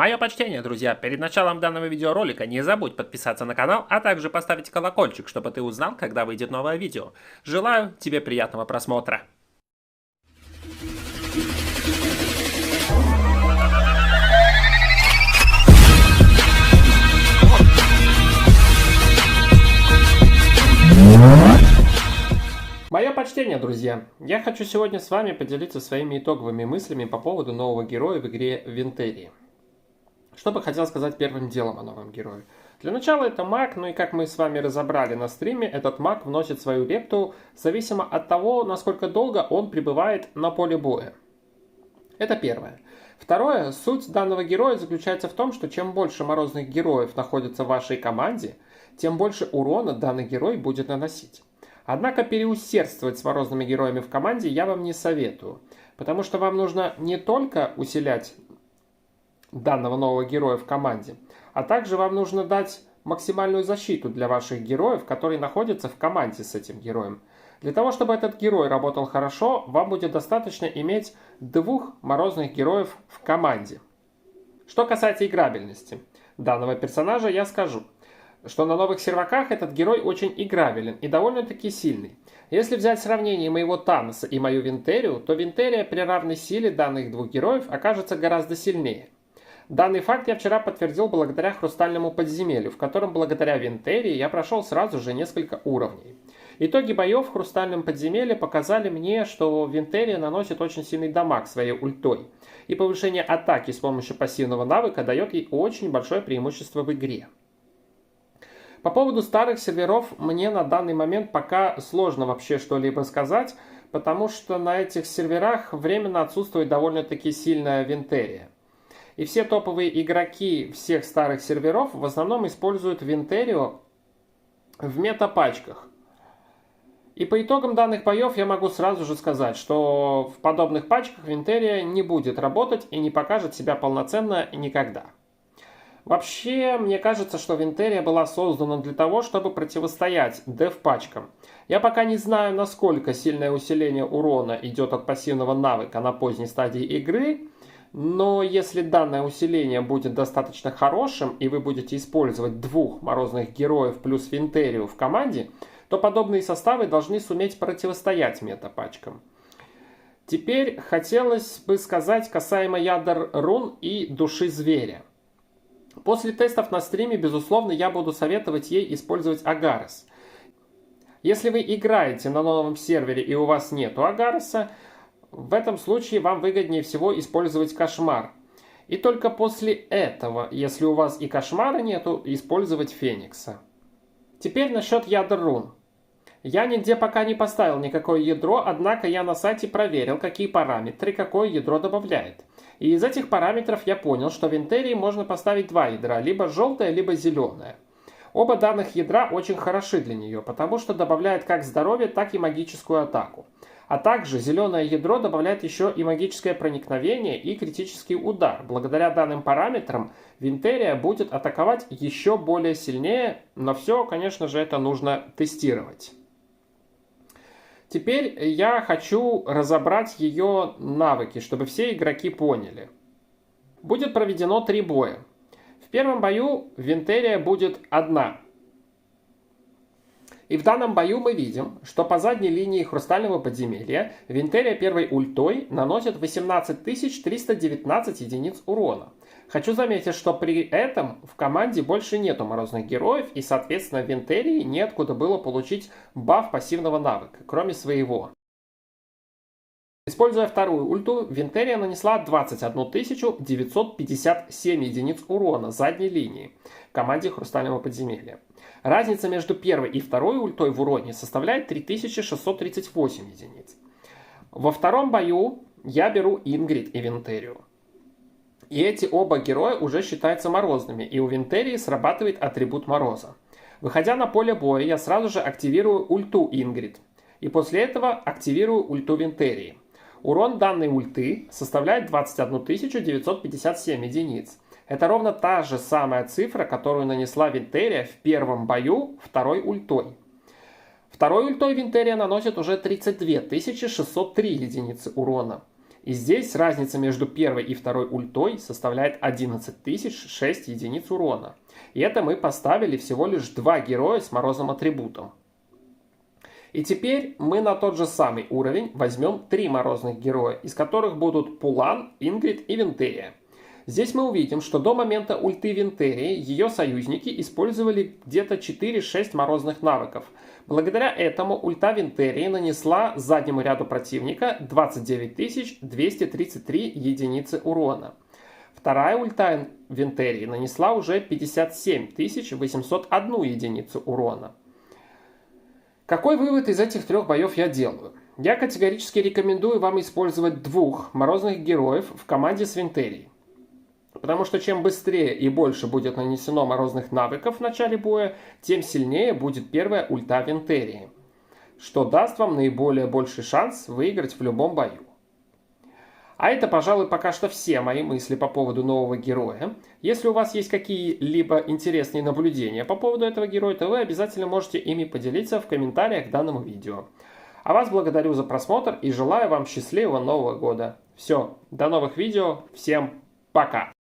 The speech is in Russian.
Мое почтение, друзья! Перед началом данного видеоролика не забудь подписаться на канал, а также поставить колокольчик, чтобы ты узнал, когда выйдет новое видео. Желаю тебе приятного просмотра! Мое почтение, друзья! Я хочу сегодня с вами поделиться своими итоговыми мыслями по поводу нового героя в игре Винтерии. Что бы хотел сказать первым делом о новом герое? Для начала это маг, ну и как мы с вами разобрали на стриме, этот маг вносит свою лепту зависимо от того, насколько долго он пребывает на поле боя. Это первое. Второе, суть данного героя заключается в том, что чем больше морозных героев находится в вашей команде, тем больше урона данный герой будет наносить. Однако переусердствовать с морозными героями в команде я вам не советую, потому что вам нужно не только усилять данного нового героя в команде, а также вам нужно дать максимальную защиту для ваших героев, которые находятся в команде с этим героем. Для того, чтобы этот герой работал хорошо, вам будет достаточно иметь 2 морозных героев в команде. Что касается играбельности данного персонажа, я скажу, что на новых серваках этот герой очень играбелен и довольно-таки сильный. Если взять сравнение моего Таноса и мою Винтерию, то Винтерия при равной силе данных 2 героев окажется гораздо сильнее. Данный факт я вчера подтвердил благодаря Хрустальному подземелью, в котором благодаря Винтерии я прошел сразу же несколько уровней. Итоги боев в Хрустальном подземелье показали мне, что Винтерия наносит очень сильный дамаг своей ультой, и повышение атаки с помощью пассивного навыка дает ей очень большое преимущество в игре. По поводу старых серверов мне на данный момент пока сложно вообще что-либо сказать, потому что на этих серверах временно отсутствует довольно-таки сильная Винтерия. И все топовые игроки всех старых серверов в основном используют Винтерию в мета-пачках. И по итогам данных боев я могу сразу же сказать, что в подобных пачках Винтерия не будет работать и не покажет себя полноценно никогда. Вообще, мне кажется, что Винтерия была создана для того, чтобы противостоять деф-пачкам. Я пока не знаю, насколько сильное усиление урона идет от пассивного навыка на поздней стадии игры, но если данное усиление будет достаточно хорошим, и вы будете использовать 2 морозных героев плюс Винтерию в команде, то подобные составы должны суметь противостоять мета-пачкам. Теперь хотелось бы сказать касаемо ядер рун и души зверя. После тестов на стриме, безусловно, я буду советовать ей использовать Агарес. Если вы играете на новом сервере и у вас нету Агареса, в этом случае вам выгоднее всего использовать Кошмар. И только после этого, если у вас и Кошмара нету, использовать Феникса. Теперь насчет ядер рун. Я нигде пока не поставил никакое ядро, однако я на сайте проверил, какие параметры какое ядро добавляет. И из этих параметров я понял, что в Винтерии можно поставить 2 ядра, либо желтое, либо зеленое. Оба данных ядра очень хороши для нее, потому что добавляет как здоровье, так и магическую атаку. А также зеленое ядро добавляет еще и магическое проникновение и критический удар. Благодаря данным параметрам Винтерия будет атаковать еще более сильнее, но все, конечно же, это нужно тестировать. Теперь я хочу разобрать ее навыки, чтобы все игроки поняли. Будет проведено 3 боя. В первом бою Винтерия будет одна. И в данном бою мы видим, что по задней линии Хрустального подземелья Винтерия первой ультой наносит 18319 единиц урона. Хочу заметить, что при этом в команде больше нету морозных героев, и, соответственно, в Винтерии неоткуда было получить баф пассивного навыка, кроме своего. Используя вторую ульту, Винтерия нанесла 21 957 единиц урона задней линии в команде Хрустального подземелья. Разница между первой и второй ультой в уроне составляет 3638 единиц. Во втором бою я беру Ингрид и Винтерию. И эти оба героя уже считаются морозными, и у Винтерии срабатывает атрибут мороза. Выходя на поле боя, я сразу же активирую ульту Ингрид, и после этого активирую ульту Винтерии. Урон данной ульты составляет 21 957 единиц. Это ровно та же самая цифра, которую нанесла Винтерия в первом бою второй ультой. Второй ультой Винтерия наносит уже 32 603 единицы урона. И здесь разница между первой и второй ультой составляет 11006 единиц урона. И это мы поставили всего лишь 2 героя с морозным атрибутом. И теперь мы на тот же самый уровень возьмем 3 морозных героя, из которых будут Пулан, Ингрид и Винтерия. Здесь мы увидим, что до момента ульты Винтерии ее союзники использовали где-то 4-6 морозных навыков. Благодаря этому ульта Винтерии нанесла заднему ряду противника 29 233 единицы урона. Вторая ульта Винтерии нанесла уже 57 801 единицу урона. Какой вывод из этих 3 боев я делаю? Я категорически рекомендую вам использовать 2 морозных героев в команде с Винтерией. Потому что чем быстрее и больше будет нанесено морозных навыков в начале боя, тем сильнее будет первая ульта Винтерии, что даст вам наиболее больший шанс выиграть в любом бою. А это, пожалуй, пока что все мои мысли по поводу нового героя. Если у вас есть какие-либо интересные наблюдения по поводу этого героя, то вы обязательно можете ими поделиться в комментариях к данному видео. А вас благодарю за просмотр и желаю вам счастливого Нового года. Все, до новых видео, всем пока!